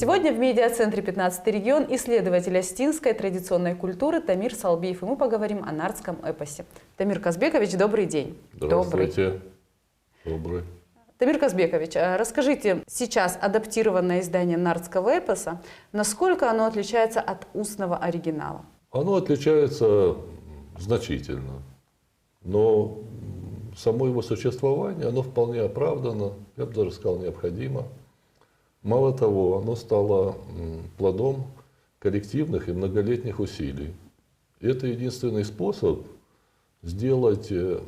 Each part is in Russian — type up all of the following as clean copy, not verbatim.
Сегодня в медиацентре «15-й регион» исследователь остинской традиционной культуры Тамир Салбиев. И мы поговорим о нартском эпосе. Тамир Казбекович, добрый день. Здравствуйте. Добрый. Тамир Казбекович, расскажите, сейчас адаптированное издание нартского эпоса, насколько оно отличается от устного оригинала? Оно отличается значительно, но само его существование, оно вполне оправдано, я бы даже сказал, необходимо. Мало того, оно стало плодом коллективных и многолетних усилий. И это единственный способ сделать в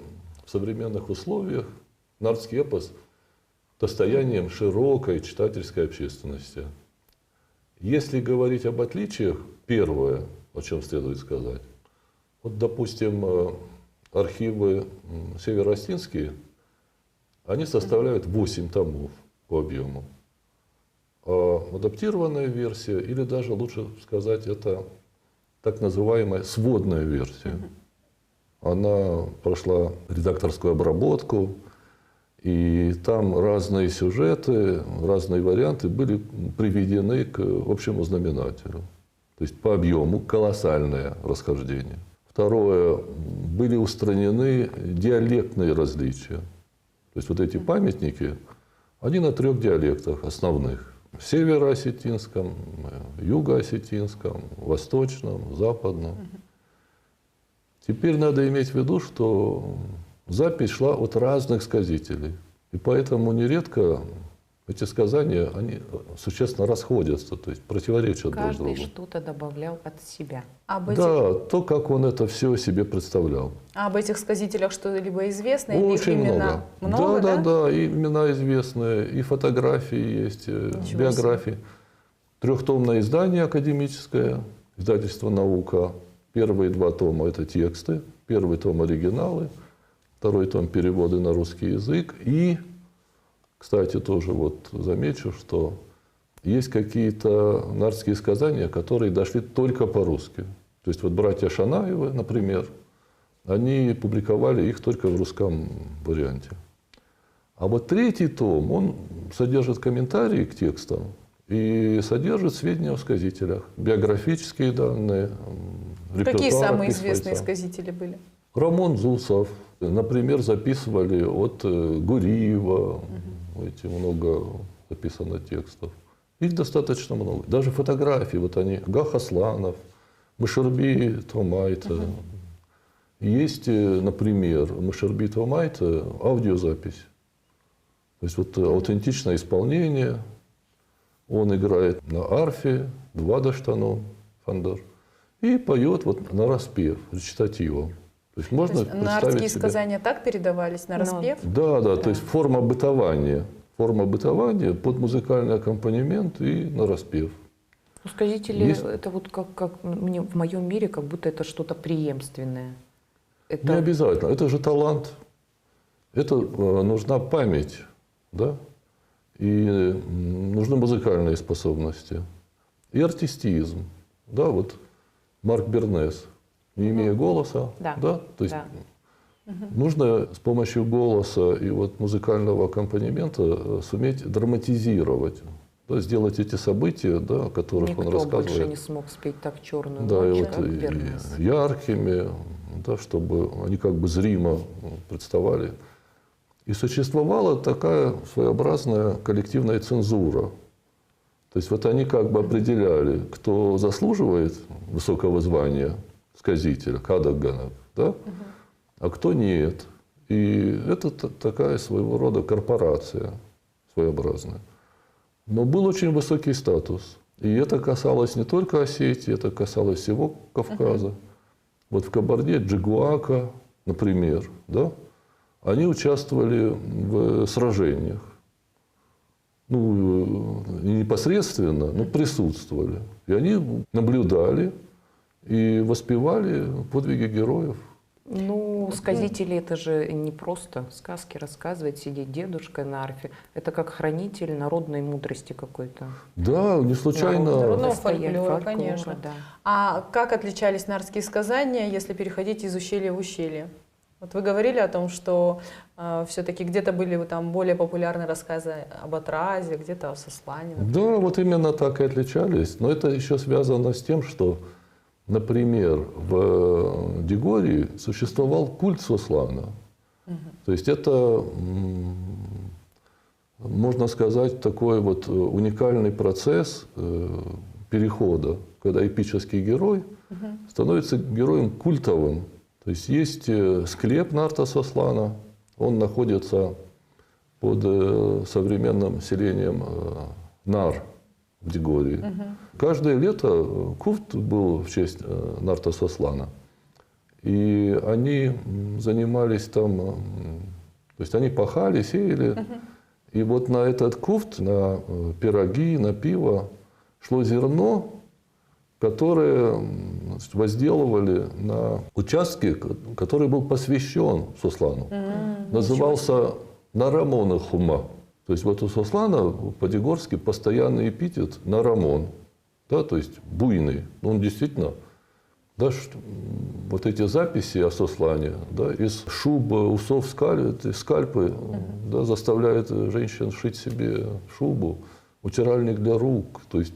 современных условиях нартский эпос достоянием широкой читательской общественности. Если говорить об отличиях, первое, о чем следует сказать, вот, допустим, архивы североостинские, они составляют 8 томов по объему. А адаптированная версия, или даже лучше сказать, это так называемая сводная версия. Она прошла редакторскую обработку, и там разные сюжеты, разные варианты были приведены к общему знаменателю. То есть по объему колоссальное расхождение. Второе, были устранены диалектные различия. То есть вот эти памятники, они на 3 диалектах основных. Северо-осетинском, юго-осетинском, восточном, западном. Теперь надо иметь в виду, что запись шла от разных сказителей. И поэтому нередко эти сказания, они существенно расходятся, то есть противоречат друг другу. Каждый что-то добавлял от себя. Да, то, как он это все себе представлял. А об этих сказителях что-либо известно? Очень или их имена много. Много, да, и имена известные, и фотографии есть, биографии. 3-томное издание академическое, издательство «Наука». Первые 2 тома – это тексты, 1-й том – оригиналы, 2-й том – переводы на русский язык. И, кстати, тоже вот замечу, что есть какие-то нартские сказания, которые дошли только по-русски. То есть вот братья Шанаевы, например, они публиковали их только в русском варианте. А вот 3-й том, он содержит комментарии к текстам и содержит сведения о сказителях, биографические данные, репертуар. Какие самые известные сказители были? Рамон Зусов, например, записывали от Гуриева, эти много записано текстов. Их достаточно много. Даже фотографии, вот они, Гах Асланов, Мышерби Томайта. Есть, например, Мышерби Томайта аудиозапись. То есть вот аутентичное исполнение. Он играет на арфе, 2 даштану, фандер, и поет вот на распев, речитативом. То есть можно представить нартские себе... сказания так передавались на распев? Да, то есть форма бытования. Форма бытования под музыкальный аккомпанемент и на распев. Сказители, это вот как мне в моем мире, как будто это что-то преемственное. Это... Не обязательно. Это же талант. Это нужна память, да? И нужны музыкальные способности. И артистизм. Да, вот Марк Бернес, не имея голоса, да? То есть нужно с помощью голоса и вот музыкального аккомпанемента суметь драматизировать, да, сделать эти события, да, о которых Никто он рассказывает. больше не смог спеть так «Черную да, ночь», и как Бернес. Яркими, да, чтобы они как бы зримо представали. И существовала такая своеобразная коллективная цензура. То есть вот они как бы определяли, кто заслуживает высокого звания сказителя, кадагганов, да? А кто нет. И это такая своего рода корпорация своеобразная. Но был очень высокий статус. И это касалось не только Осетии, это касалось всего Кавказа. Вот в Кабарде Джигуака, например, да? Они участвовали в сражениях. Ну, не непосредственно, но присутствовали. И они наблюдали и воспевали подвиги героев. Ну, сказители — это же не просто сказки рассказывать, сидеть дедушкой на арфе. Это как хранитель народной мудрости какой-то. Да, не случайно. Народного фольклора, конечно. Да. А как отличались нартские сказания, если переходить из ущелья в ущелье? Вот вы говорили о том, что все-таки где-то были там более популярны рассказы об Атразе, где-то о Сослане. Да, вот именно так и отличались. Но это еще связано с тем, что, например, в Дегории существовал культ Сослана. То есть это, можно сказать, такой вот уникальный процесс перехода, когда эпический герой становится героем культовым. То есть склеп Нарта Сослана, он находится под современным селением Нар в Дегории. Каждое лето культ был в честь Нарта Сослана. И они занимались там, то есть они пахали, сеяли. И вот на этот куфт, на пироги, на пиво шло зерно, которые возделывали на участке, который был посвящен Сослану. Назывался Нарамона Хума. То есть вот у Сослана по-дегорски постоянный эпитет Нарамон. Да, то есть буйный. Он действительно, да, вот эти записи о Сослане, да, из шуб, усов, скальпы, да, заставляет женщин шить себе шубу, утиральник для рук. То есть,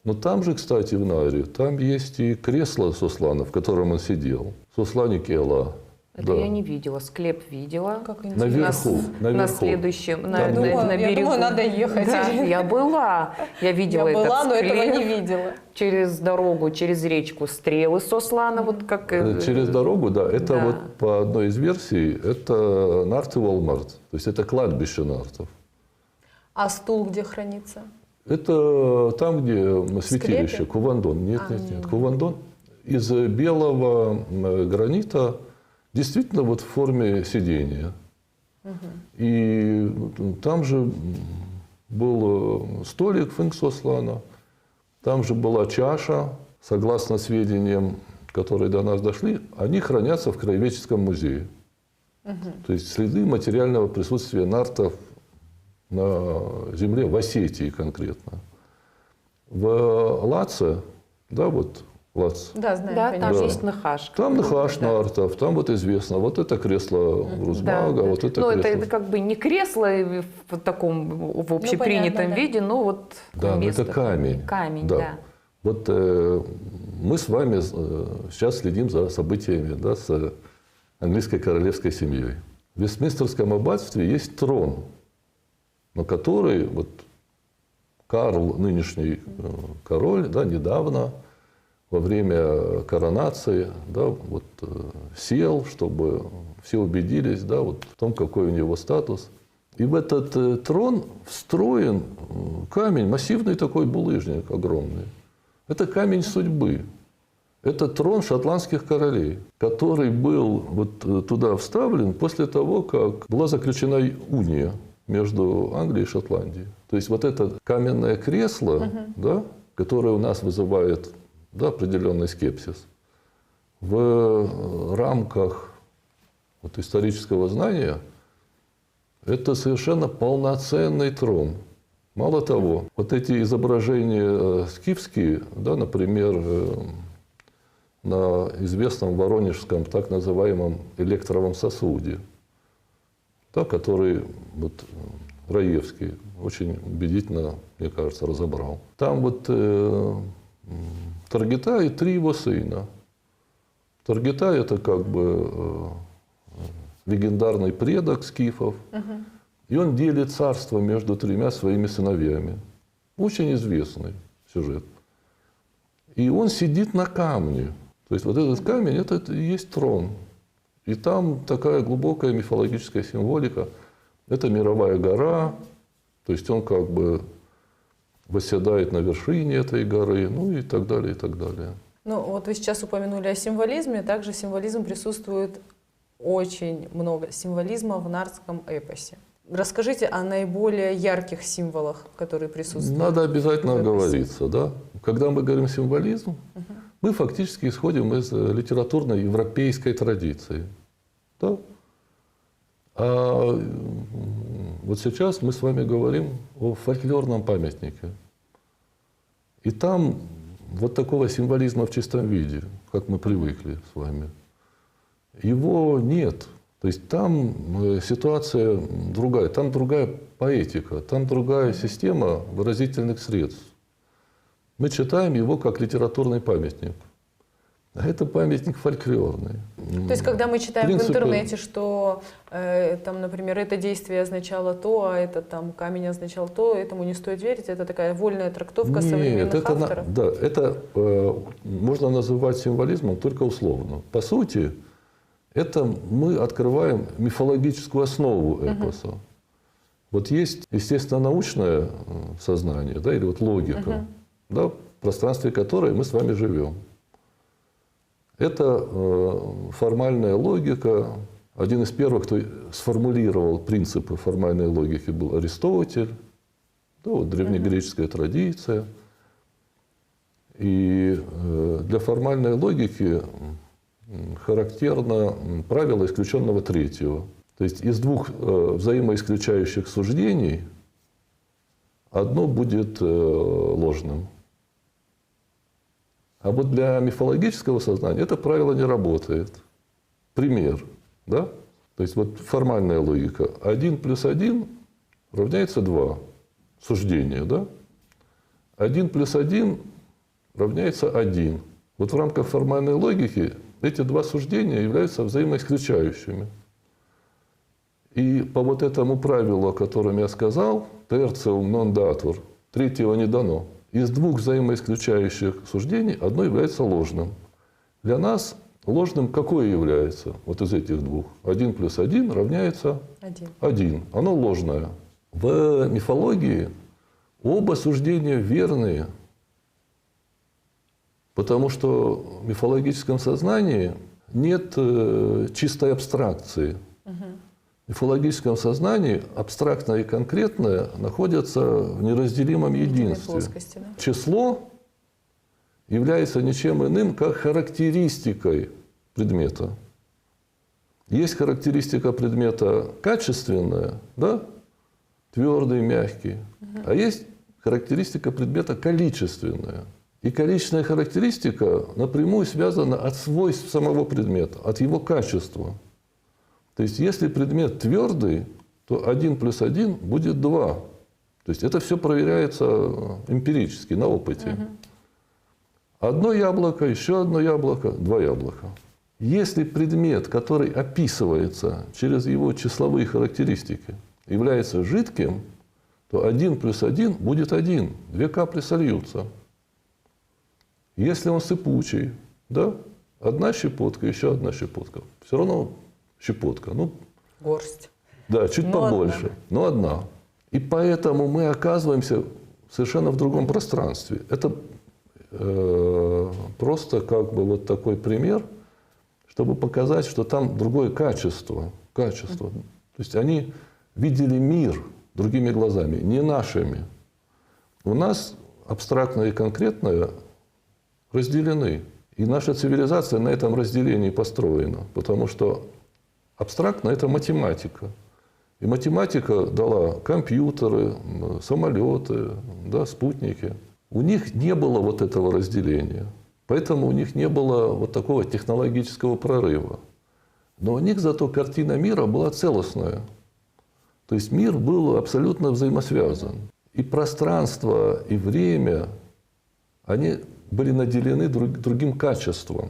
но там же, кстати, в Наре, там есть и кресло Сослана, в котором он сидел. Сослане Кела. Это да. я не видела. Склеп видела. Как интересно. Наверху. На следующем, на Я берегу. думаю, надо ехать. Да, я была. Я видела Я была, этот но этого склеп. не видела. Через дорогу, через речку стрелы Сослана. Вот как... Через дорогу, да. Это Да. вот по одной из версий, это Нарт и Волмарт. То есть это кладбище нартов. А стул где хранится? Это там, где святилище, склепе? Кувандон. Нет. Кувандон из белого гранита, действительно вот в форме сидения. И там же был столик Фэнг Сослана, там же была чаша, согласно сведениям, которые до нас дошли, они хранятся в Краеведческом музее. То есть следы материального присутствия нартов на земле, в Осетии конкретно. В Лаце, да, вот Лац, Да, знаю, Да, конечно. там есть Нахаш. там Нахаш Да. нартов, там вот известно, вот это кресло Рузмага, Да, да. вот это Ну, кресло. это как бы не кресло в таком в общепринятом понятно, да. виде, но вот Да, но место. это камень. Камень, Да. да. Вот мы с вами сейчас следим за событиями, да, с английской королевской семьей. В Вестминстерском аббатстве есть трон, на который вот Карл, нынешний король, да, недавно, во время коронации, да, вот, сел, чтобы все убедились, да, вот, в том, какой у него статус. И в этот трон встроен камень, массивный такой булыжник огромный. Это камень судьбы. Это трон шотландских королей, который был вот туда вставлен после того, как была заключена уния между Англией и Шотландией. То есть вот это каменное кресло, да, которое у нас вызывает, да, определенный скепсис, в рамках вот исторического знания это совершенно полноценный трон. Мало того, вот эти изображения скифские, да, например, на известном воронежском так называемом электровом сосуде, да, который вот, Раевский очень убедительно, мне кажется, разобрал. Там вот Таргитай и 3 его сына. Таргитай – это как бы легендарный предок скифов. И он делит царство между 3 своими сыновьями. Очень известный сюжет. И он сидит на камне. То есть вот этот камень – это и есть трон. И там такая глубокая мифологическая символика. Это мировая гора. То есть он как бы восседает на вершине этой горы, ну и так далее, и так далее. Ну, вот вы сейчас упомянули о символизме. Также символизм присутствует очень много символизма в нартском эпосе. Расскажите о наиболее ярких символах, которые присутствуют. Надо обязательно в эпосе. оговориться, да? Когда мы говорим символизм, мы фактически исходим из литературной европейской традиции. Да? А вот сейчас мы с вами говорим о фольклорном памятнике. И там вот такого символизма в чистом виде, как мы привыкли с вами, его нет. То есть там ситуация другая, там другая поэтика, там другая система выразительных средств. Мы читаем его как литературный памятник. А это памятник фольклорный. То есть, когда мы читаем в принципе, интернете, что, там, например, это действие означало то, а это там камень означал то, этому не стоит верить, это такая вольная трактовка современных это, авторов? да, это можно называть символизмом только условно. По сути, это мы открываем мифологическую основу эпоса. Вот есть естественно-научное сознание, да, или вот логика, да, в пространстве которой мы с вами живем. Это формальная логика. Один из первых, кто сформулировал принципы формальной логики, был Аристотель. Да, вот древнегреческая традиция. И для формальной логики характерно правило исключенного третьего. То есть из двух взаимоисключающих суждений одно будет ложным. А вот для мифологического сознания это правило не работает. Пример. Да? То есть вот формальная логика. 1 плюс 1 равняется 2. Суждение. Да? 1 плюс 1 равняется 1. Вот в рамках формальной логики эти два суждения являются взаимоисключающими. И по вот этому правилу, о котором я сказал, tertium non datur, третьего не дано. Из двух взаимоисключающих суждений одно является ложным. Для нас ложным какое является вот из этих двух? 1 плюс 1 равняется 1. Оно ложное. В мифологии оба суждения верные, потому что в мифологическом сознании нет чистой абстракции. В мифологическом сознании абстрактное и конкретное находятся в неразделимом единстве. Плоскости, да? Число является ничем иным, как характеристикой предмета. Есть характеристика предмета качественная, да? Твердый, мягкий. А есть характеристика предмета количественная. И количественная характеристика напрямую связана от свойств самого предмета, от его качества. То есть, если предмет твердый, то 1 плюс 1 будет 2. То есть, это все проверяется эмпирически, на опыте. Одно яблоко, еще одно яблоко, 2 яблока. Если предмет, который описывается через его числовые характеристики, является жидким, то 1 плюс 1 будет 1. 2 капли сольются. Если он сыпучий, да, одна щепотка, еще одна щепотка. Все равно щепотка. Ну, горсть. Да, чуть побольше, но одна. И поэтому мы оказываемся совершенно в другом пространстве. Это просто как бы вот такой пример, чтобы показать, что там другое качество. То есть они видели мир другими глазами, не нашими. У нас абстрактное и конкретное разделены. И наша цивилизация на этом разделении построена. Потому что абстрактно – это математика. И математика дала компьютеры, самолеты, да, спутники. У них не было вот этого разделения. Поэтому у них не было вот такого технологического прорыва. Но у них зато картина мира была целостная. То есть мир был абсолютно взаимосвязан. И пространство, и время, они были наделены другим качеством.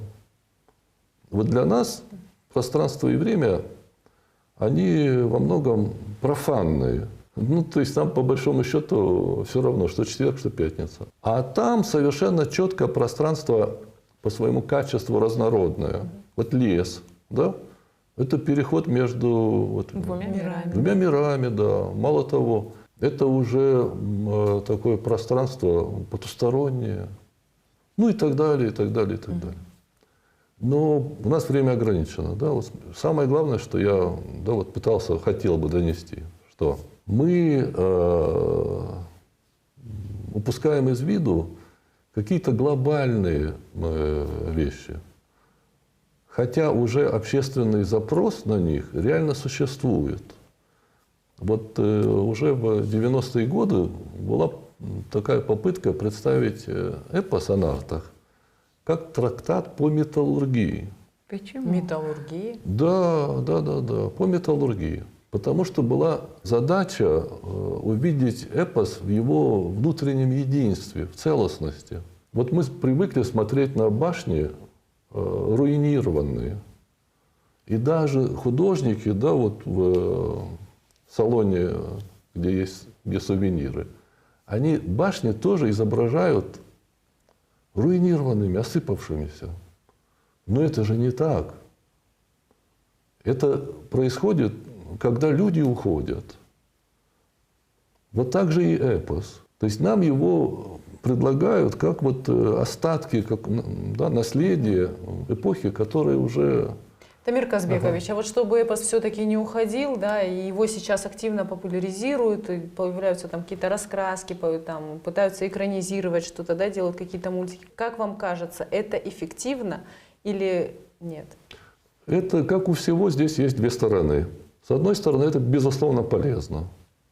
Вот для нас пространство и время, они во многом профанные. Ну, то есть там, по большому счету, все равно, что четверг, что пятница. А там совершенно четко пространство по своему качеству разнородное. Вот лес, да? Это переход между вот, двумя мирами, да. Мало того, это уже такое пространство потустороннее. Ну и так далее, и так далее, и так далее. Но у нас время ограничено. Да? Вот самое главное, что я вот пытался, хотел бы донести, что мы упускаем из виду какие-то глобальные вещи. Хотя уже общественный запрос на них реально существует. Вот уже в 90-е годы была такая попытка представить эпос о нартах как трактат по металлургии. Почему? Металлургии. Да, по металлургии. Потому что была задача увидеть эпос в его внутреннем единстве, в целостности. Вот мы привыкли смотреть на башни руинированные. И даже художники, да, вот в салоне, где сувениры, они башни тоже изображают руинированными, осыпавшимися. Но это же не так. Это происходит, когда люди уходят. Вот так же и эпос. То есть нам его предлагают как вот остатки, как, да, наследие эпохи, которая уже... Тамир Казбекович, а вот чтобы эпос все-таки не уходил, да, и его сейчас активно популяризируют, и появляются там какие-то раскраски, там, пытаются экранизировать что-то, да, делают какие-то мультики. Как вам кажется, это эффективно или нет? Это, как у всего, здесь есть две стороны. С одной стороны, это, безусловно, полезно.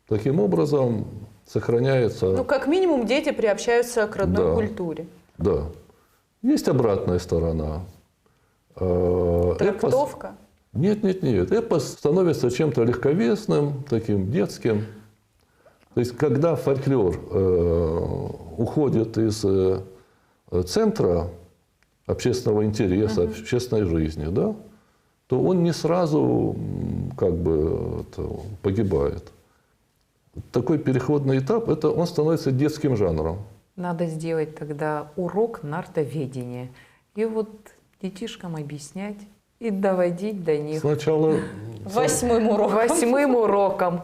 Таким образом, сохраняется... Ну, как минимум, дети приобщаются к родной культуре. Да. Есть обратная сторона. Трактовка? Нет. Эпос становится чем-то легковесным, таким детским. То есть, когда фольклор уходит из центра общественного интереса, общественной жизни, да, то он не сразу как бы погибает. Такой переходный этап, это он становится детским жанром. Надо сделать тогда урок нартоведения. И вот детишкам объяснять и доводить до них. Сначала 8-м уроком. 8-м уроком.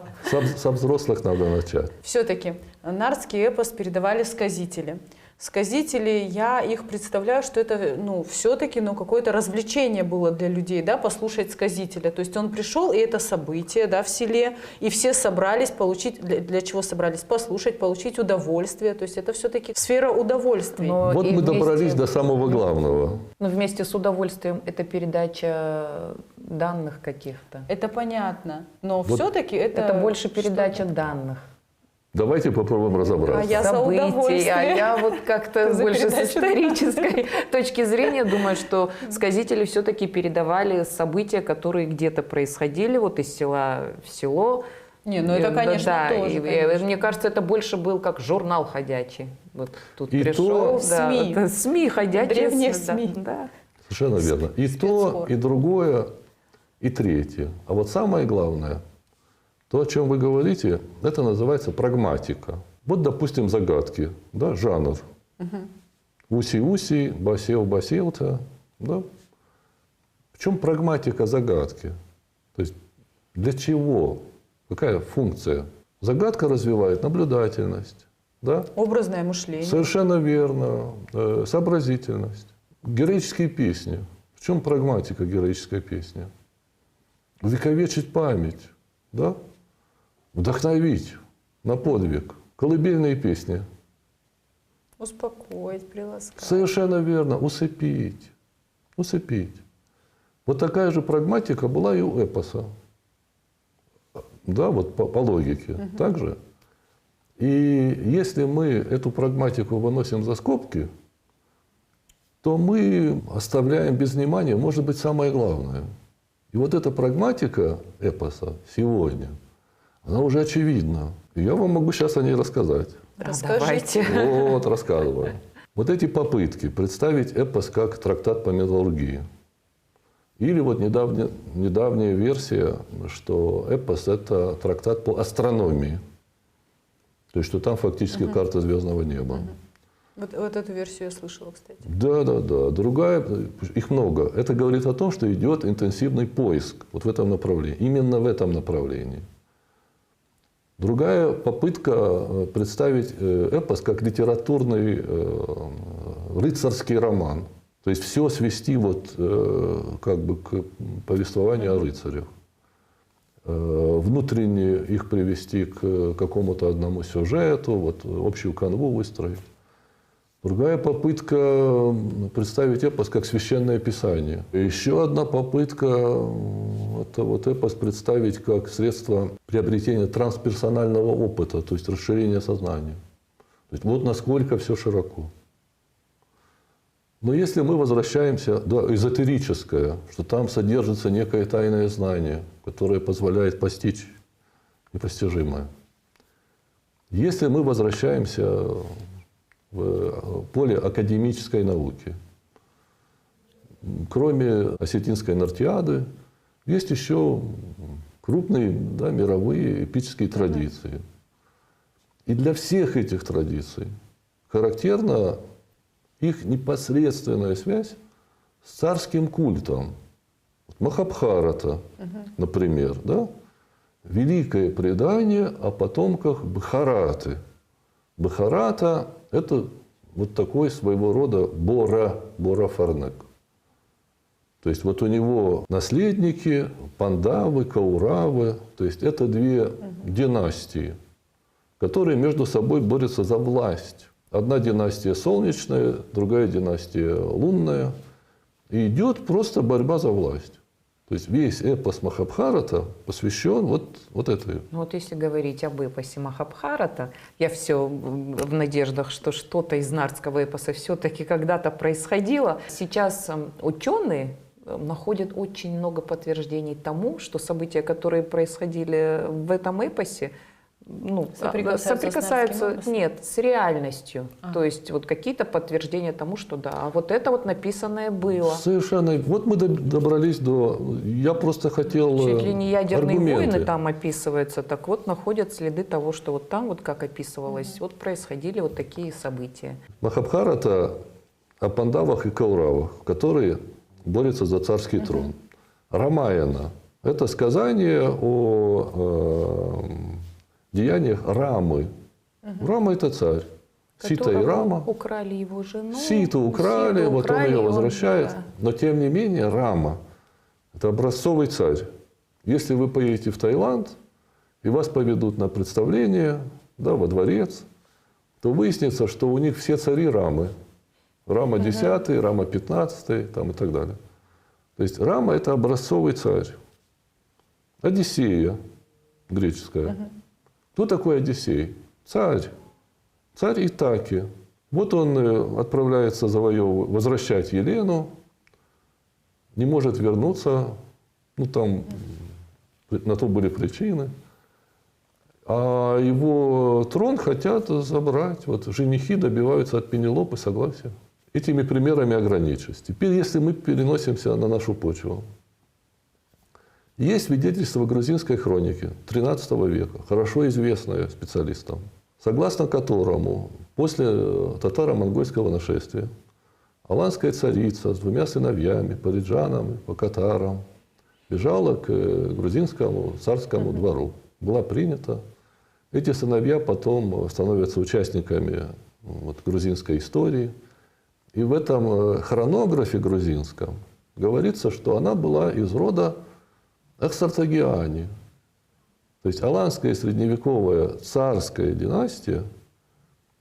со взрослых надо начать. Все-таки нартский эпос передавали сказители. Сказители, я их представляю, что это, ну, все-таки, ну, какое-то развлечение было для людей, да, послушать сказителя. То есть он пришел, и это событие, да, в селе, и все собрались получить, для чего собрались? Послушать, получить удовольствие. То есть это все-таки сфера удовольствий. Но Вот и мы вместе- добрались до самого главного. Но вместе с удовольствием это передача данных каких-то. Это понятно, но Вот все-таки Это больше передача данных. Давайте попробуем разобраться. А я за событий, удовольствие. а я вот как-то За больше с передачу исторической точки зрения думаю, что сказители все-таки передавали события, которые где-то происходили, вот из села в село. Не, ну это, конечно, Да, тоже, и, конечно. мне кажется, это больше был как журнал ходячий. Вот тут И пришел, то- да, СМИ. это СМИ ходячие. Древних да, СМИ. да. Совершенно верно. И то, Спецспор. и другое, и третье. А вот самое главное, то, о чем вы говорите, это называется прагматика. Вот, допустим, загадки, да, жанр. Уси-уси, басел-басел-то. Да? В чем прагматика загадки? То есть для чего? Какая функция? Загадка развивает наблюдательность. Да? Образное мышление. Совершенно верно. Сообразительность. Героические песни. В чем прагматика героической песни? Увековечить память. Да? Вдохновить на подвиг. Колыбельные песни. Успокоить, приласкать. Совершенно верно. Усыпить. Усыпить. Вот такая же прагматика была и у эпоса. Да, вот по логике. Так же. И если мы эту прагматику выносим за скобки, то мы оставляем без внимания, может быть, самое главное. И вот эта прагматика эпоса сегодня, она уже очевидна. И я вам могу сейчас о ней рассказать. Расскажите. Давайте. Вот, рассказываю. Вот эти попытки представить эпос как трактат по металлургии. Или вот недавняя версия, что эпос – это трактат по астрономии. То есть, что там фактически карта звездного неба. Вот эту версию я слышала, кстати. Да. Другая, их много. Это говорит о том, что идет интенсивный поиск вот в этом направлении. Именно в этом направлении. Другая попытка представить эпос как литературный рыцарский роман. То есть все свести вот, как бы к повествованию о рыцарях. Внутренне их привести к какому-то одному сюжету, вот, общую канву выстроить. Другая попытка представить эпос как священное писание. И еще одна попытка – это вот эпос представить как средство приобретения трансперсонального опыта, то есть расширения сознания. То есть вот насколько все широко. Но если мы возвращаемся, да, эзотерическое, что там содержится некое тайное знание, которое позволяет постичь непостижимое. Если мы возвращаемся в поле академической науки, кроме осетинской нартиады, есть еще крупные, да, мировые эпические традиции. И для всех этих традиций характерна их непосредственная связь с царским культом. Махабхарата, например, да? Великое предание о потомках Бхараты. Бхарата – это вот такой своего рода Бора Фарнек. То есть вот у него наследники Пандавы, Кауравы. То есть это две династии, которые между собой борются за власть. Одна династия солнечная, другая династия лунная. И идет просто борьба за власть. То есть весь эпос Махабхарата посвящен вот этой. Ну вот если говорить об эпосе Махабхарата, я все в надеждах, что что-то из нардского эпоса все-таки когда-то происходило. Сейчас ученые находят очень много подтверждений тому, что события, которые происходили в этом эпосе, ну, соприкасаются, нет, с реальностью. То есть вот какие-то подтверждения тому, что да, вот это вот написанное было. Совершенно. Вот мы добрались до... Я просто хотел Чуть ли не ядерные аргументы. войны там описываются. Так вот, находят следы того, что вот там, вот как описывалось, вот происходили вот такие события. Махабхарата о Пандавах и Кауравах, которые борются за царский трон. Рамаяна – это сказание о деяниях Рамы. Рама – это царь. Сита и Рама. Украли его жену. Ситу украли, вот он ее возвращает. Но тем не менее Рама – это образцовый царь. Если вы поедете в Таиланд, и вас поведут на представление, да, во дворец, то выяснится, что у них все цари Рамы. Рама 10, Рама 15 там, и так далее. То есть Рама – это образцовый царь. Одиссея греческая. Кто такой Одиссей? Царь. Царь Итаки. Вот он отправляется возвращать Елену, не может вернуться, ну там на то были причины. А его трон хотят забрать. Вот женихи добиваются от Пенелопы согласия. Этими примерами ограничусь. Теперь, если мы переносимся на нашу почву. Есть свидетельство грузинской хроники XIII века, хорошо известное специалистам, согласно которому после татаро-монгольского нашествия аланская царица с 2 сыновьями, париджанами, покатарам, бежала к грузинскому царскому двору. Была принята. Эти сыновья потом становятся участниками грузинской истории. И в этом хронографе грузинском говорится, что она была из рода Аксартагиани. То есть аланская средневековая царская династия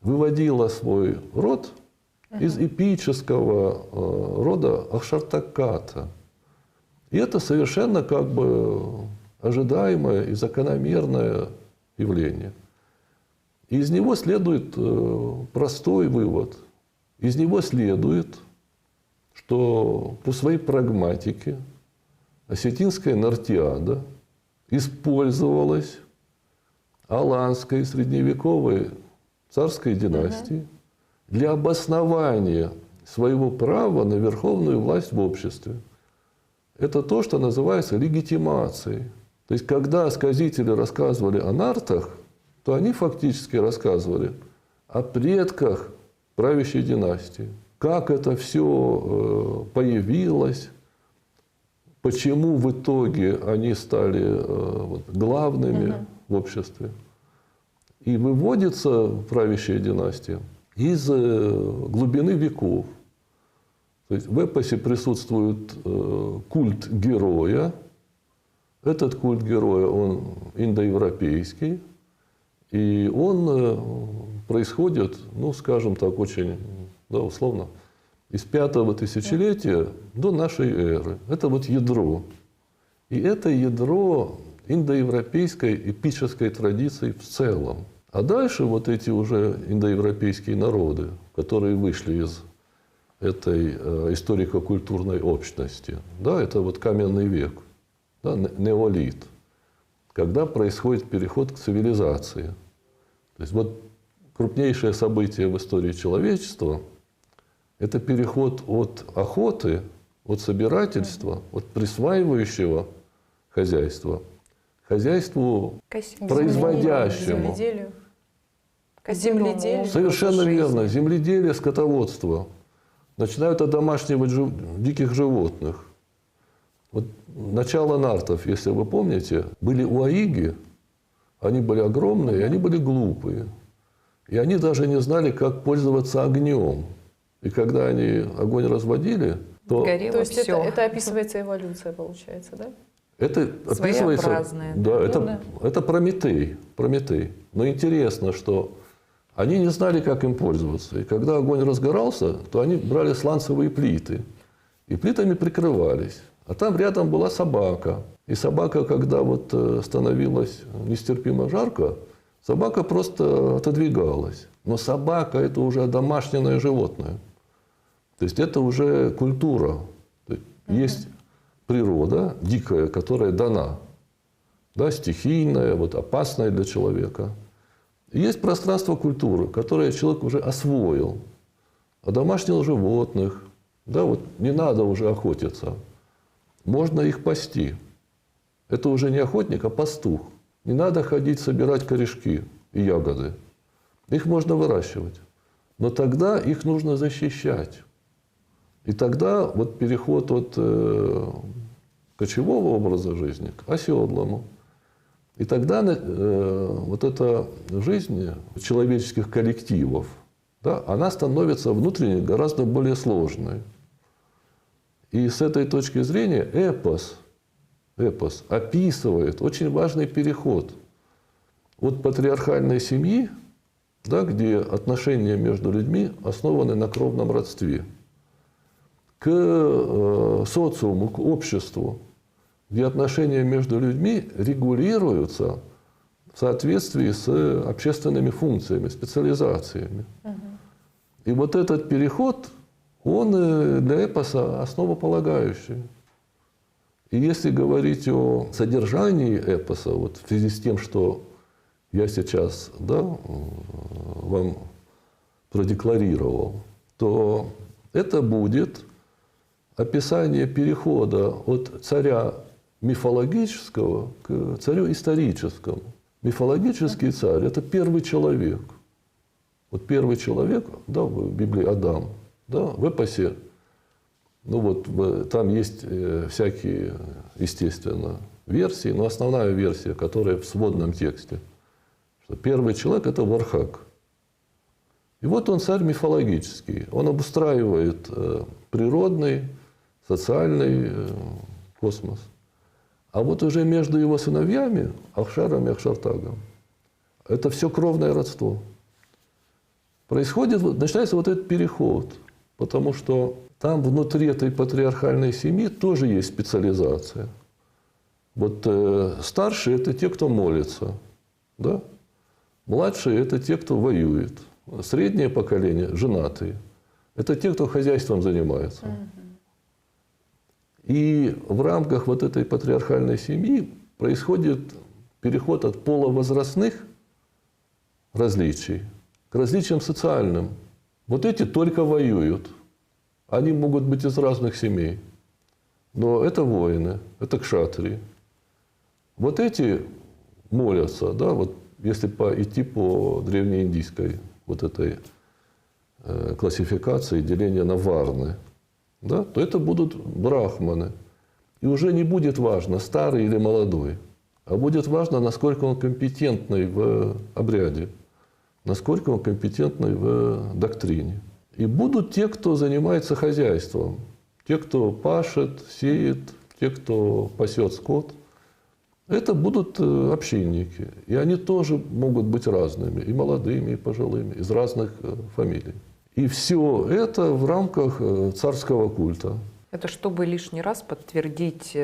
выводила свой род из эпического рода Ахшартаката. И это совершенно как бы ожидаемое и закономерное явление. И из него следует простой вывод. Из него следует, что по своей прагматике осетинская нартиада использовалась аланской средневековой царской династией для обоснования своего права на верховную власть в обществе. Это то, что называется легитимацией. То есть, когда сказители рассказывали о нартах, то они фактически рассказывали о предках правящей династии. Как это все появилось, почему в итоге они стали главными в обществе. И выводится правящая династия из глубины веков. То есть в эпосе присутствует культ героя. Этот культ героя, он индоевропейский. И он происходит, ну, скажем так, очень, да, условно, из 5-го тысячелетия до нашей эры. Это вот ядро. И это ядро индоевропейской эпической традиции в целом. А дальше вот эти уже индоевропейские народы, которые вышли из этой историко-культурной общности. Да, это вот каменный век, да, неолит, когда происходит переход к цивилизации. То есть вот крупнейшее событие в истории человечества – это переход от охоты, от собирательства, от присваивающего хозяйства к хозяйству производящему. Земледелию. К Земледелию. Совершенно верно. Земледелие, скотоводство. Начинают одомашнивать диких животных. Вот начало нартов, если вы помните, были уаиги, они были огромные, и они были глупые. И они даже не знали, как пользоваться огнем. И когда они огонь разводили, то... Горело То есть всё. это описывается эволюция, получается, да? Это описывается... Своеобразное. Да, Ну да. это Прометей. Прометей. Но интересно, что они не знали, как им пользоваться. И когда огонь разгорался, то они брали сланцевые плиты. И плитами прикрывались. А там рядом была собака. И собака, когда вот становилось нестерпимо жарко, собака просто отодвигалась. Но собака – это уже домашнее животное. То есть это уже культура. То есть, есть природа дикая, которая дана, да, стихийная, вот, опасная для человека. И есть пространство культуры, которое человек уже освоил. Одомашнил животных. Да, вот, не надо уже охотиться. Можно их пасти. Это уже не охотник, а пастух. Не надо ходить собирать корешки и ягоды. Их можно выращивать. Но тогда их нужно защищать. И тогда вот переход от кочевого образа жизни к оседлому. И тогда вот эта жизнь человеческих коллективов, да, она становится внутренне гораздо более сложной. И с этой точки зрения эпос описывает очень важный переход от патриархальной семьи, да, где отношения между людьми основаны на кровном родстве, к социуму, к обществу, где отношения между людьми регулируются в соответствии с общественными функциями, специализациями. И вот этот переход, он для эпоса основополагающий. И если говорить о содержании эпоса, вот в связи с тем, что я сейчас, да, вам продекларировал, то это будет описание перехода от царя мифологического к царю историческому. Мифологический царь – это первый человек. Вот первый человек, да, в Библии Адам, да, в эпосе, ну вот там есть всякие, естественно, версии, но основная версия, которая в сводном тексте, что первый человек – это Вархак. И вот он царь мифологический. Он обустраивает природный, социальный космос. А вот уже между его сыновьями, Ахшаром и Ахшартагом, это все кровное родство. Начинается вот этот переход, потому что там внутри этой патриархальной семьи тоже есть специализация. Вот старшие – это те, кто молится, да? Младшие – это те, кто воюет. Среднее поколение – женатые. Это те, кто хозяйством занимается. И в рамках вот этой патриархальной семьи происходит переход от полувозрастных различий к различиям социальным. Вот эти только воюют. Они могут быть из разных семей. Но это воины, это кшатрии. Вот эти молятся, да, вот если идти по древнеиндийской вот этой классификации, деления на варны, да, то это будут брахманы. И уже не будет важно, старый или молодой, а будет важно, насколько он компетентный в обряде, насколько он компетентный в доктрине. И будут те, кто занимается хозяйством, те, кто пашет, сеет, те, кто пасет скот. Это будут общинники. И они тоже могут быть разными, и молодыми, и пожилыми, из разных фамилий. И все это в рамках царского культа. Это чтобы лишний раз подтвердить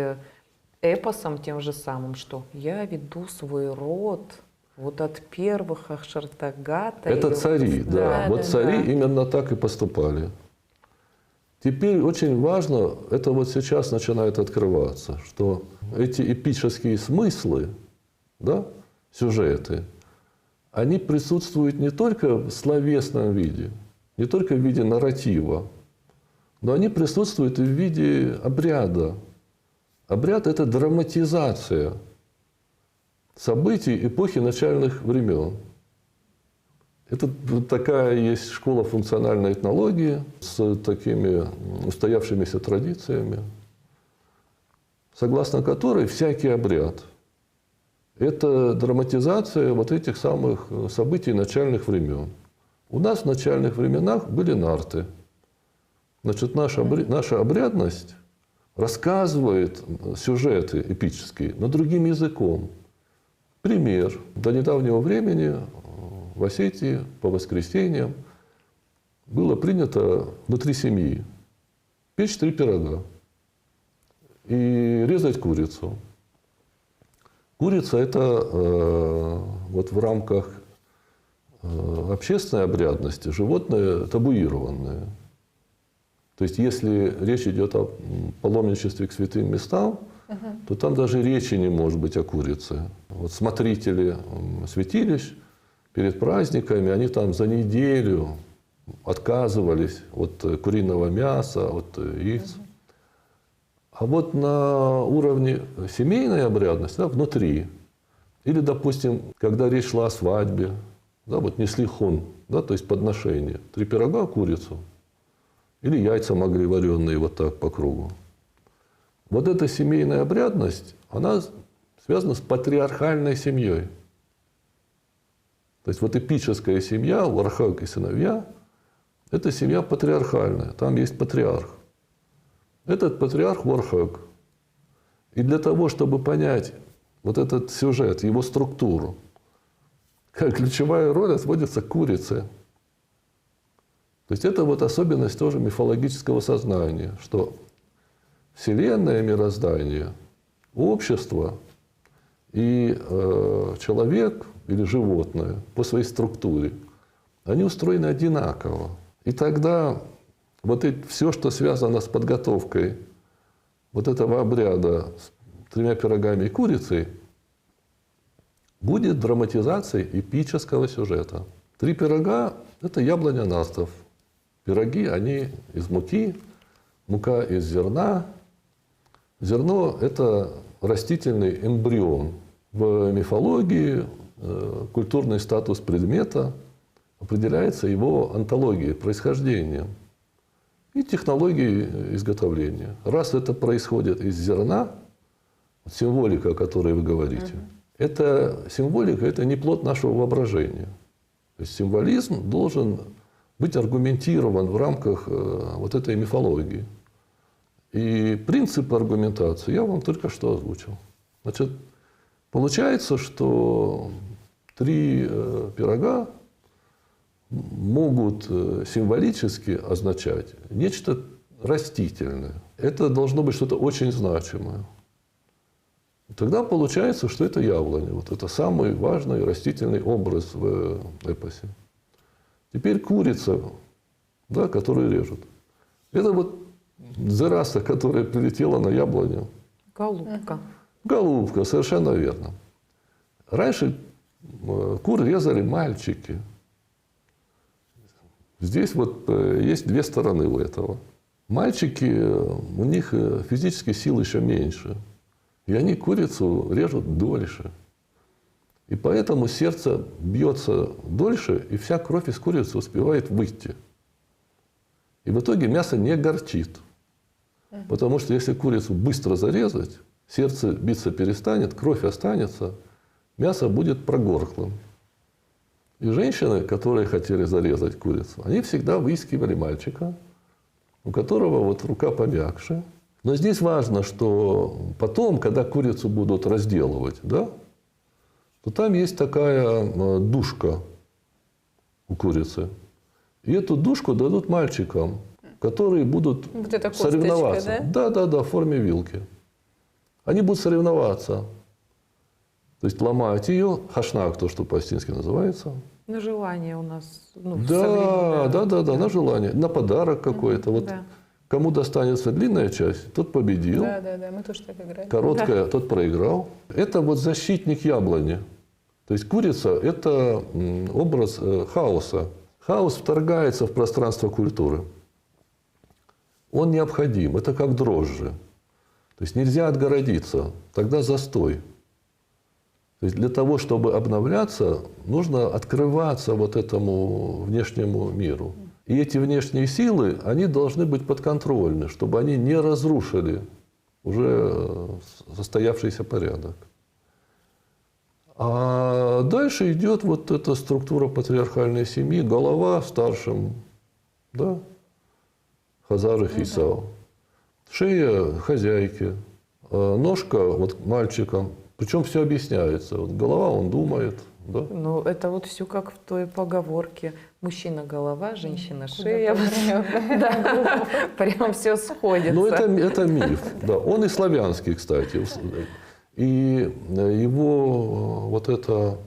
эпосом тем же самым, что я веду свой род вот от первых Ахшартагата. Это цари, да. Вот да, цари да. именно так и поступали. Теперь очень важно, это вот сейчас начинает открываться, что эти эпические смыслы, да, сюжеты, они присутствуют не только в словесном виде, не только в виде нарратива, но они присутствуют и в виде обряда. Обряд – это драматизация событий эпохи начальных времен. Это вот такая есть школа функциональной этнологии с такими устоявшимися традициями, согласно которой всякий обряд – это драматизация вот этих самых событий начальных времен. У нас в начальных временах были нарты. Значит, наша обрядность рассказывает сюжеты эпические, но другим языком. Пример. До недавнего времени в Осетии по воскресеньям было принято внутри семьи печь 3 пирога и резать курицу. Курица – это вот в рамках общественной обрядности животное табуированное. То есть, если речь идет о паломничестве к святым местам, то там даже речи не может быть о курице. Вот смотрители святилищ перед праздниками, они там за неделю отказывались от куриного мяса, от яиц. А вот на уровне семейной обрядности, да, внутри, или, допустим, когда речь шла о свадьбе, да, вот несли хон, да, то есть подношение, 3 пирога, курицу, или яйца могли вареные вот так по кругу. Вот эта семейная обрядность, она связана с патриархальной семьей. То есть вот эпическая семья, Вархаг и сыновья, это семья патриархальная, там есть патриарх. Этот патриарх Вархаг. И для того, чтобы понять вот этот сюжет, его структуру, ключевая роль отводится к курице. То есть это вот особенность тоже мифологического сознания, что Вселенная, мироздание, общество и человек или животное по своей структуре, они устроены одинаково. И тогда вот все, что связано с подготовкой вот этого обряда с 3 пирогами и курицей, будет драматизацией эпического сюжета. 3 пирога – это яблоня настов. Пироги, они из муки, мука из зерна. Зерно – это растительный эмбрион. В мифологии культурный статус предмета определяется его онтологией, происхождением и технологией изготовления. Раз это происходит из зерна, символика, о которой вы говорите, эта символика – это не плод нашего воображения. То есть символизм должен быть аргументирован в рамках вот этой мифологии. И принцип аргументации я вам только что озвучил. Значит, получается, что 3 пирога могут символически означать нечто растительное. Это должно быть что-то очень значимое. И тогда получается, что это яблоня. Вот это самый важный растительный образ в эпосе. Теперь курица, да, которую режут. Это вот зераса, которая прилетела на яблоню. Голубка. Голубка, совершенно верно. Раньше кур резали мальчики. Здесь вот есть 2 стороны у этого. Мальчики, у них физические силы еще меньше. И они курицу режут дольше. И поэтому сердце бьется дольше, и вся кровь из курицы успевает выйти. И в итоге мясо не горчит. Потому что если курицу быстро зарезать, сердце биться перестанет, кровь останется, мясо будет прогорклым. И женщины, которые хотели зарезать курицу, они всегда выискивали мальчика, у которого вот рука помягче. Но здесь важно, что потом, когда курицу будут разделывать, да, то там есть такая душка у курицы. И эту душку дадут мальчикам, которые будут Вот эта косточка, соревноваться. Да, в форме вилки. Они будут соревноваться. То есть ломать ее, хашнак, то, что по-астински называется. На желание у нас. Ну, Да, на желание. На подарок какой-то. Вот да. кому достанется длинная часть, тот победил. Да, мы тоже так играли. Короткая, тот проиграл. Это вот защитник яблони. То есть курица – это образ хаоса. Хаос вторгается в пространство культуры. Он необходим, это как дрожжи. То есть нельзя отгородиться, тогда застой. То есть для того, чтобы обновляться, нужно открываться вот этому внешнему миру. И эти внешние силы, они должны быть подконтрольны, чтобы они не разрушили уже состоявшийся порядок. А дальше идет вот эта структура патриархальной семьи, голова старшим, да, Хазар и Хисау, шея хозяйки, ножка вот мальчикам. Причем все объясняется. Вот голова, он думает. Да? Ну, это вот все как в той поговорке. Мужчина голова, женщина шея. Да, прям все сходится. Ну, это миф. Да. Он и славянский, кстати. И его вот эта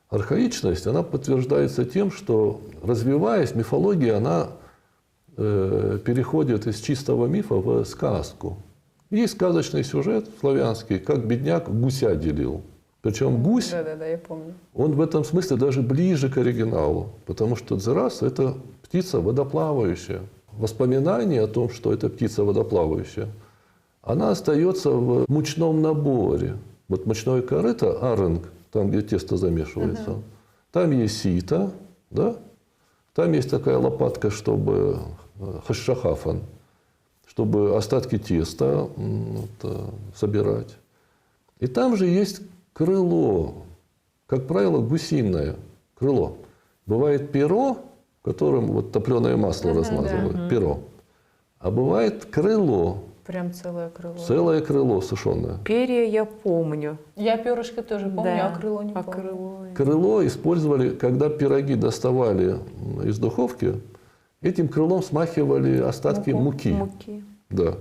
архаичность, она подтверждается тем, что, развиваясь, мифология, она переходит из чистого мифа в сказку. Есть сказочный сюжет славянский, как бедняк гуся делил. Причем гусь, Да, я помню. он в этом смысле даже ближе к оригиналу, потому что дзерас – это птица водоплавающая. Воспоминание о том, что это птица водоплавающая, она остается в мучном наборе. Вот мучное корыто, арынг, там, где тесто замешивается, там есть сито, да? Там есть такая лопатка, чтобы хашшахафан, чтобы остатки теста собирать. И там же есть крыло, как правило, гусиное крыло. Бывает перо, которым вот топленое масло размазывают, перо. А бывает крыло. Прям целое крыло. Целое крыло сушеное. Перья я помню. Я перышко тоже помню, Да, а крыло не а помню. крыло. Крыло использовали, когда пироги доставали из духовки, этим крылом смахивали остатки муки. Да.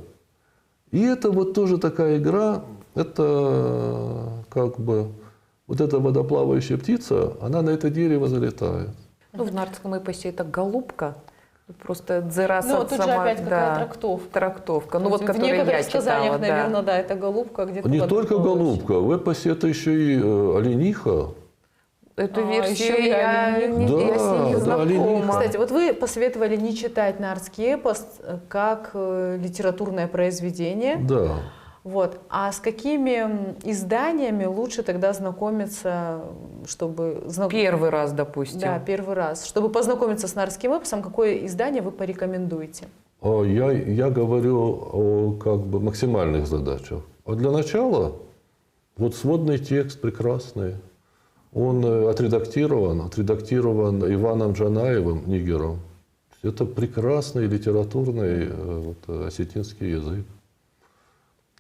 И это вот тоже такая игра, это как бы вот эта водоплавающая птица, она на это дерево залетает. Ну, в нардском эпосе это голубка. Просто дзерас Ну, тут же опять какая трактовка. Трактовка. Ну, вот, В которую некоторых я сказаниях, читала, наверное, да, это голубка, а где-то Не водоплавающая. только голубка, в эпосе это еще и олениха. Эту А, версию еще я и не, Да, я с ней не да, знакома. олениха. Кстати, вот вы посоветовали не читать нардский эпос как литературное произведение. Да. Вот. А с какими изданиями лучше тогда знакомиться, чтобы... Первый раз, допустим. Да, первый раз. Чтобы познакомиться с нардским эпосом, какое издание вы порекомендуете? Я говорю о как бы максимальных задачах. А для начала вот сводный текст прекрасный. Он отредактирован Иваном Джанаевым, нигером. Это прекрасный литературный осетинский язык.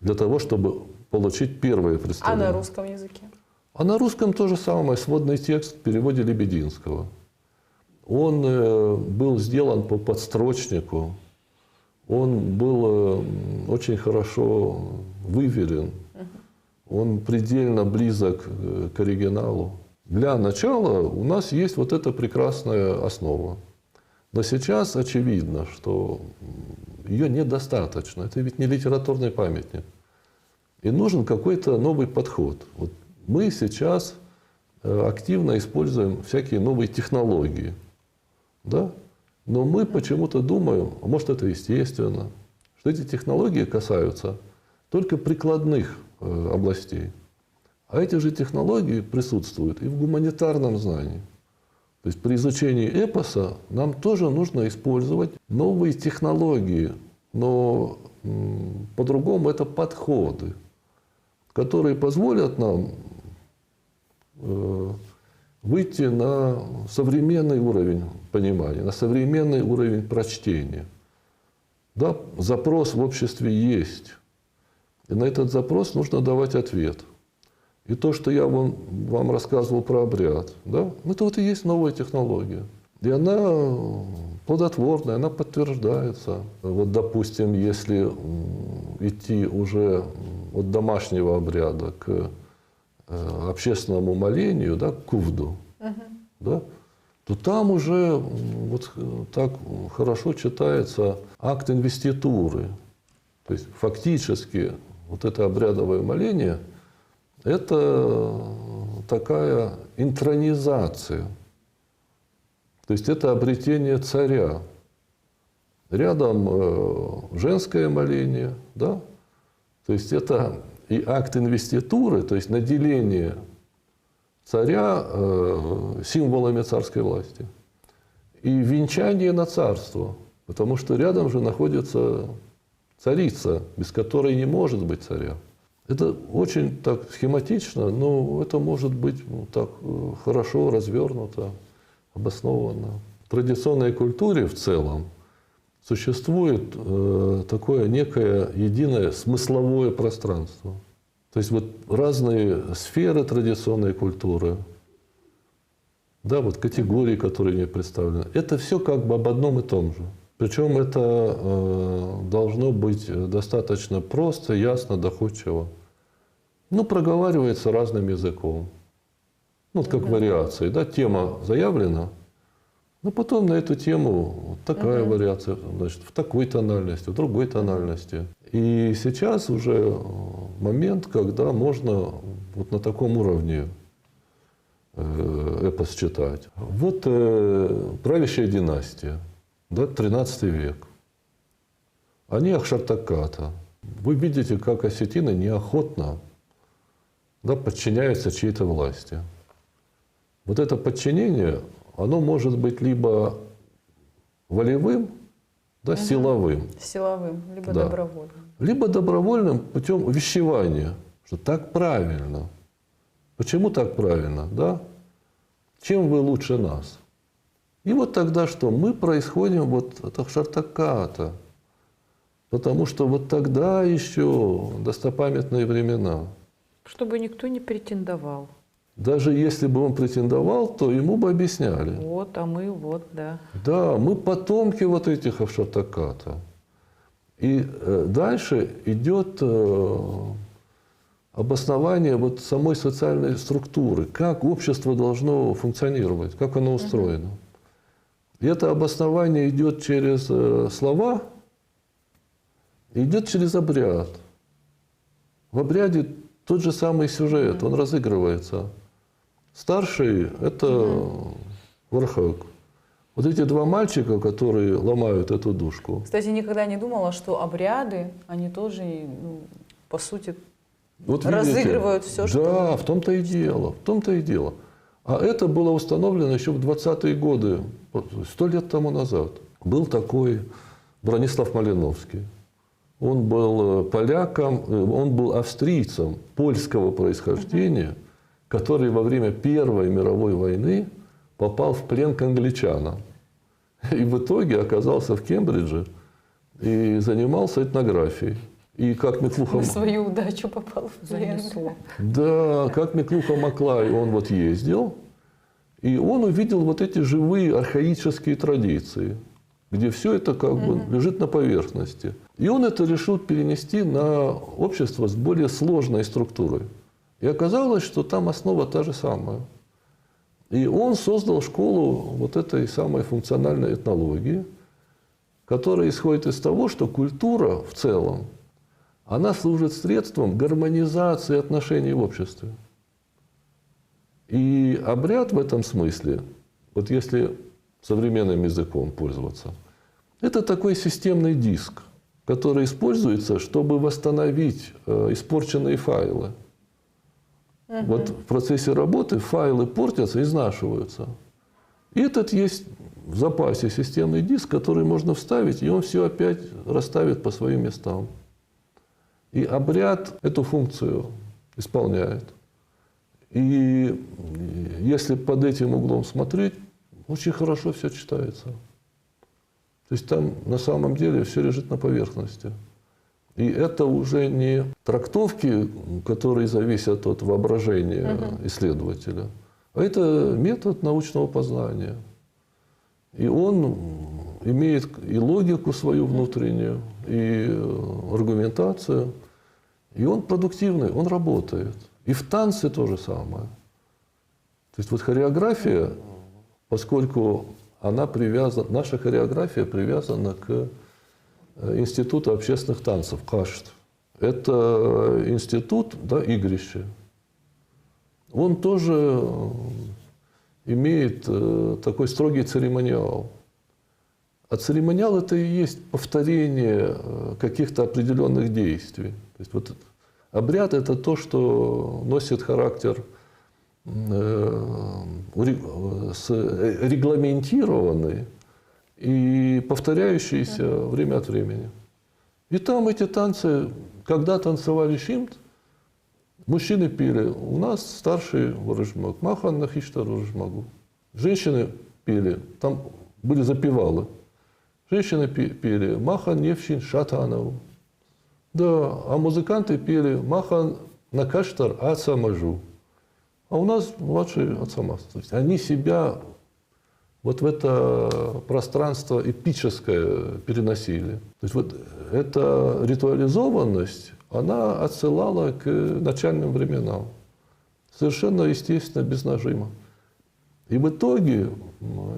Для того, чтобы получить первое А представление. на русском языке? А на русском то же самое. Сводный текст в переводе Лебединского. Он был сделан по подстрочнику. Он был очень хорошо выверен. Он предельно близок к оригиналу. Для начала у нас есть вот эта прекрасная основа. Но сейчас очевидно, что ее недостаточно. Это ведь не литературный памятник. И нужен какой-то новый подход. Вот мы сейчас активно используем всякие новые технологии. Да? Но мы почему-то думаем, а может это естественно, что эти технологии касаются только прикладных областей. А эти же технологии присутствуют и в гуманитарном знании. То есть при изучении эпоса нам тоже нужно использовать новые технологии, но по-другому это подходы, которые позволят нам выйти на современный уровень понимания, на современный уровень прочтения. Да, запрос в обществе есть. И на этот запрос нужно давать ответ. И то, что я вам рассказывал про обряд, да, это вот и есть новая технология. И она плодотворная, она подтверждается. Вот, допустим, если идти уже от домашнего обряда к общественному молению, да, к кувду, да, то там уже вот так хорошо читается акт инвеституры. То есть фактически вот это обрядовое моление – это такая интронизация. То есть это обретение царя. Рядом женское моление, да? То есть это и акт инвеституры, то есть наделение царя символами царской власти. И венчание на царство, потому что рядом же находится царица, без которой не может быть царя. Это очень так схематично, но это может быть так хорошо развернуто, обоснованно. В традиционной культуре в целом существует такое некое единое смысловое пространство. То есть вот разные сферы традиционной культуры, да, вот категории, которые не представлены, это все как бы об одном и том же. Причем это должно быть достаточно просто, ясно, доходчиво. Ну, проговаривается разным языком. Ну, вот как вариации, да, тема заявлена, но потом на эту тему вот такая вариация, значит, в такой тональности, в другой тональности. И сейчас уже момент, когда можно вот на таком уровне эпос читать. Вот правящая династия, да, 13 век. Они Акшартаката. Вы видите, как осетины неохотно, да, подчиняются чьей-то власти. Вот это подчинение, оно может быть либо волевым, да, силовым. Силовым, либо Да. добровольным. Либо добровольным путем увещевания, что так правильно. Почему так правильно? Да? Чем вы лучше нас? И вот тогда что? Мы происходим вот от Акшартаката. Потому что вот тогда еще достопамятные времена. Чтобы никто не претендовал. Даже если бы он претендовал, то ему бы объясняли. Вот, а мы вот, да. Да, мы потомки вот этих Акшартаката. И дальше идет обоснование вот самой социальной структуры, как общество должно функционировать, как оно устроено. И это обоснование идет через слова, идет через обряд. В обряде тот же самый сюжет, он разыгрывается. Старший – это Вархак. Вот эти два мальчика, которые ломают эту душку. Кстати, никогда не думала, что обряды, они тоже, ну, по сути, Вот видите, разыгрывают все, что... Да, в том-то и дело, в том-то и дело. А это было установлено еще в 20-е годы, 100 лет тому назад. Был такой Бронислав Малиновский. Он был поляком, он был австрийцем польского происхождения, который во время Первой мировой войны попал в плен к англичанам. И в итоге оказался в Кембридже и занимался этнографией. И как Миклуха... На свою удачу попал в плен. Занесло. Да, как Миклуха Маклай, он вот ездил, и он увидел вот эти живые архаические традиции, где все это как бы лежит на поверхности. И он это решил перенести на общество с более сложной структурой. И оказалось, что там основа та же самая. И он создал школу вот этой самой функциональной этнологии, которая исходит из того, что культура в целом, она служит средством гармонизации отношений в обществе. И обряд в этом смысле, вот если современным языком пользоваться, это такой системный диск, который используется, чтобы восстановить испорченные файлы. Вот в процессе работы файлы портятся, изнашиваются. И этот есть в запасе системный диск, который можно вставить, и он все опять расставит по своим местам. И обряд эту функцию исполняет. И если под этим углом смотреть, очень хорошо все читается. То есть там на самом деле все лежит на поверхности. И это уже не трактовки, которые зависят от воображения исследователя, а это метод научного познания. И он имеет и логику свою внутреннюю, и аргументацию. И он продуктивный, он работает. И в танце то же самое. То есть вот хореография поскольку она привязана, наша хореография привязана к Институту общественных танцев, КАШТ. Это институт, да, игрища. Он тоже имеет такой строгий церемониал. А церемониал – это и есть повторение каких-то определенных действий. То есть вот обряд – это то, что носит характер регламентированный и повторяющийся время от времени. И там эти танцы, когда танцевали шимт, мужчины пели «У нас старший ворожмак, махан нахиштар ворожмагу». Женщины пели, там были запевалы. Женщины пели «Махан невшин шатанову». Да, а музыканты пели «Махан накаштар ацамажу». А у нас младший ацамас. То есть они себя вот в это пространство эпическое переносили. То есть вот эта ритуализованность, она отсылала к начальным временам. Совершенно естественно, без нажима. И в итоге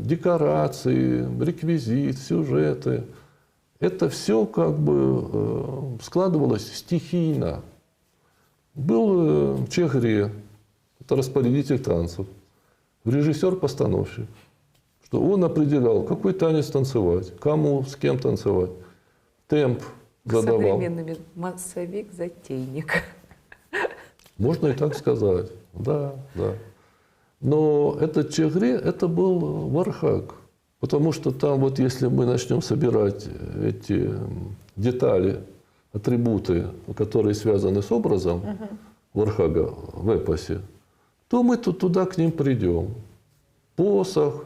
декорации, реквизит, сюжеты, это все как бы складывалось стихийно. Был Чехре, это распорядитель танцев, режиссер-постановщик, что он определял, какой танец танцевать, кому, с кем танцевать, темп задавал. Современными массовик-затейник. Можно и так сказать, да, да. Но этот Чехре, это был вархаг. Потому что там вот если мы начнем собирать эти детали, атрибуты, которые связаны с образом вархага в эпосе, то мы туда к ним придем. Посох,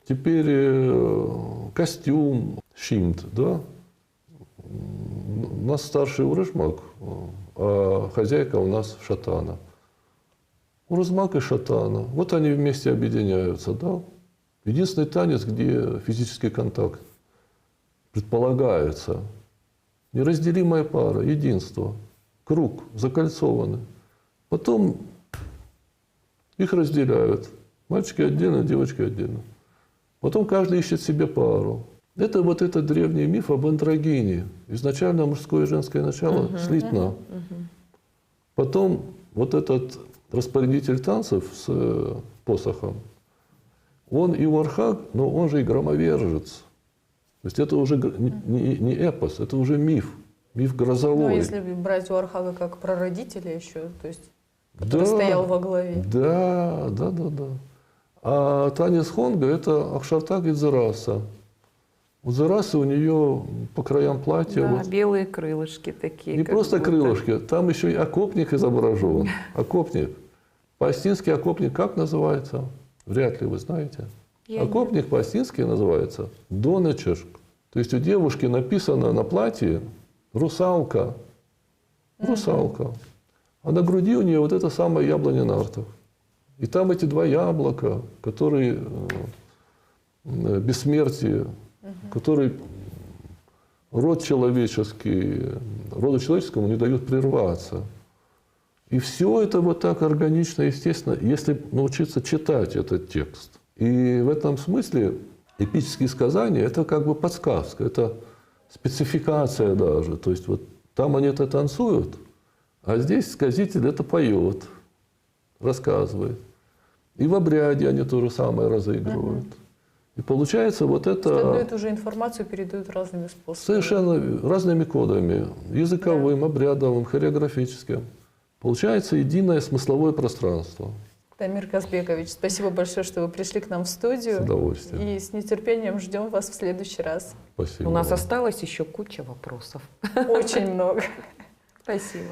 теперь костюм, шимт, да? У нас старший урожмак, а хозяйка у нас шатана. Урожмак и шатана, вот они вместе объединяются, да? Единственный танец, где физический контакт предполагается. Неразделимая пара, единство, круг, закольцованы. Потом их разделяют. Мальчики отдельно, девочки отдельно. Потом каждый ищет себе пару. Это вот этот древний миф об андрогине. Изначально мужское и женское начало слитно. Потом вот этот распорядитель танцев с посохом, он и вархаг, но он же и громовержец. То есть это уже не эпос, это уже миф. Миф грозовой. Ну, а если брать вархага как прародителя еще, то есть, который стоял во главе. Да, да, да, да. А танец хонга – это Акшартаг и Дзераса. У Дзерасы у нее по краям платья… Да, вот, белые крылышки такие. не как просто будто. крылышки, там еще и окопник изображен. Окопник. По-астински окопник как называется? Вряд ли вы знаете. Окопник по-астински называется донечешк. То есть у девушки написано на платье русалка. Русалка. А на груди у нее вот это самое яблоня нартов. И там эти два яблока, которые бессмертие, которые роду человеческому не дают прерваться. И все это вот так органично, естественно, если научиться читать этот текст. И в этом смысле эпические сказания – это как бы подсказка, это спецификация даже. То есть вот там они это танцуют, а здесь сказитель это поет, рассказывает. И в обряде они то же самое разыгрывают. И получается вот это… Одну эту же информацию передают разными способами. Совершенно разными кодами. Языковым, обрядовым, хореографическим. Получается единое смысловое пространство. Дамир Казбекович, спасибо большое, что вы пришли к нам в студию. С удовольствием. И с нетерпением ждем вас в следующий раз. Спасибо. У нас осталось еще куча вопросов. Очень много. Спасибо.